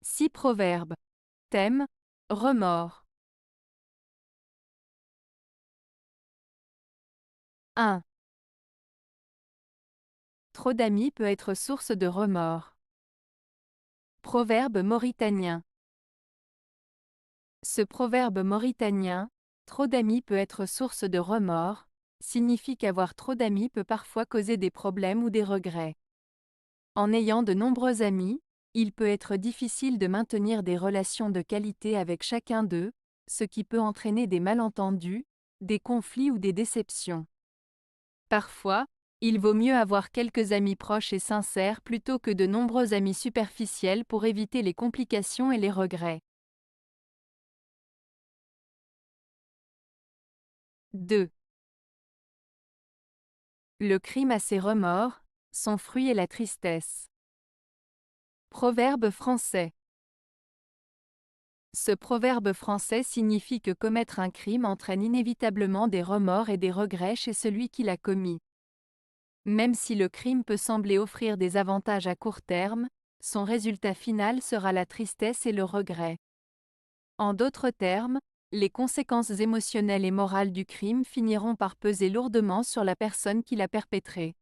6 proverbes. Thème: remords. 1. Trop d'amis peut être source de remords. Proverbe mauritanien. Ce proverbe mauritanien, trop d'amis peut être source de remords, signifie qu'avoir trop d'amis peut parfois causer des problèmes ou des regrets. En ayant de nombreux amis, il peut être difficile de maintenir des relations de qualité avec chacun d'eux, ce qui peut entraîner des malentendus, des conflits ou des déceptions. Parfois, il vaut mieux avoir quelques amis proches et sincères plutôt que de nombreux amis superficiels pour éviter les complications et les regrets. 2. Le crime a ses remords, son fruit est la tristesse. Proverbe français. Ce proverbe français signifie que commettre un crime entraîne inévitablement des remords et des regrets chez celui qui l'a commis. Même si le crime peut sembler offrir des avantages à court terme, son résultat final sera la tristesse et le regret. En d'autres termes, les conséquences émotionnelles et morales du crime finiront par peser lourdement sur la personne qui l'a perpétré.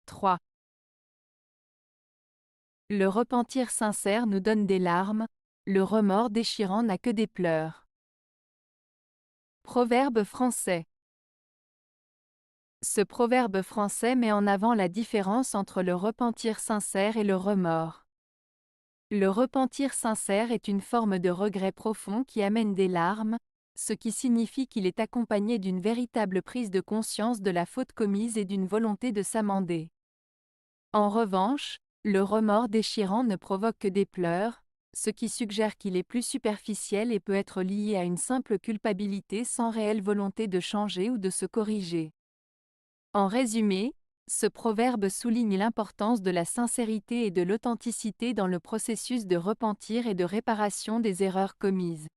3. Le repentir sincère nous donne des larmes, le remords déchirant n'a que des pleurs. Proverbe français. Ce proverbe français met en avant la différence entre le repentir sincère et le remords. Le repentir sincère est une forme de regret profond qui amène des larmes, ce qui signifie qu'il est accompagné d'une véritable prise de conscience de la faute commise et d'une volonté de s'amender. En revanche, le remords déchirant ne provoque que des pleurs, ce qui suggère qu'il est plus superficiel et peut être lié à une simple culpabilité sans réelle volonté de changer ou de se corriger. En résumé, ce proverbe souligne l'importance de la sincérité et de l'authenticité dans le processus de repentir et de réparation des erreurs commises.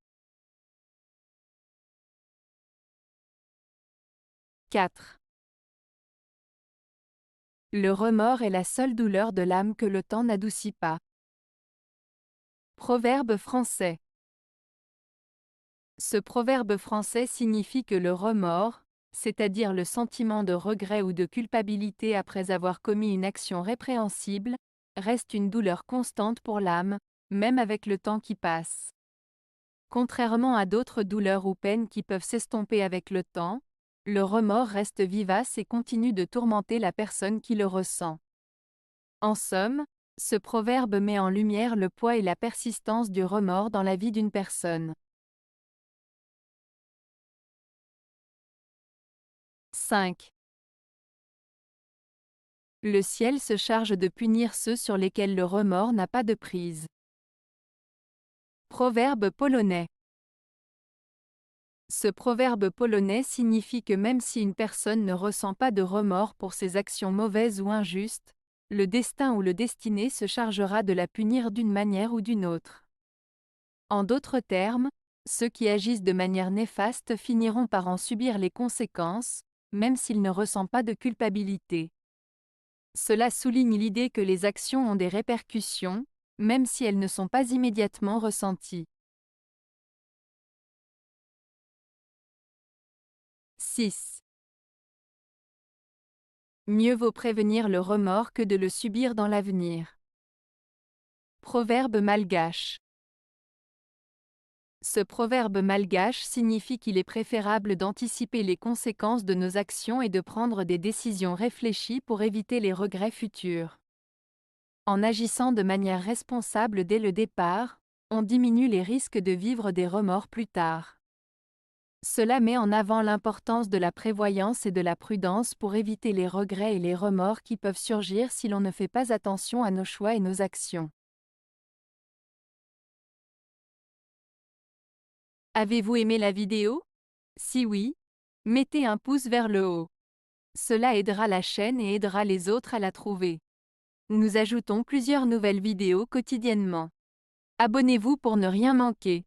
4. Le remords est la seule douleur de l'âme que le temps n'adoucit pas. Proverbe français. Ce proverbe français signifie que le remords, c'est-à-dire le sentiment de regret ou de culpabilité après avoir commis une action répréhensible, reste une douleur constante pour l'âme, même avec le temps qui passe. Contrairement à d'autres douleurs ou peines qui peuvent s'estomper avec le temps, le remords reste vivace et continue de tourmenter la personne qui le ressent. En somme, ce proverbe met en lumière le poids et la persistance du remords dans la vie d'une personne. 5. Le ciel se charge de punir ceux sur lesquels le remords n'a pas de prise. Proverbe polonais. Ce proverbe polonais signifie que même si une personne ne ressent pas de remords pour ses actions mauvaises ou injustes, le destin ou le destiné se chargera de la punir d'une manière ou d'une autre. En d'autres termes, ceux qui agissent de manière néfaste finiront par en subir les conséquences, même s'ils ne ressentent pas de culpabilité. Cela souligne l'idée que les actions ont des répercussions, même si elles ne sont pas immédiatement ressenties. 6. Mieux vaut prévenir le remords que de le subir dans l'avenir. Proverbe malgache. Ce proverbe malgache signifie qu'il est préférable d'anticiper les conséquences de nos actions et de prendre des décisions réfléchies pour éviter les regrets futurs. En agissant de manière responsable dès le départ, on diminue les risques de vivre des remords plus tard. Cela met en avant l'importance de la prévoyance et de la prudence pour éviter les regrets et les remords qui peuvent surgir si l'on ne fait pas attention à nos choix et nos actions. Avez-vous aimé la vidéo? Si oui, mettez un pouce vers le haut. Cela aidera la chaîne et aidera les autres à la trouver. Nous ajoutons plusieurs nouvelles vidéos quotidiennement. Abonnez-vous pour ne rien manquer.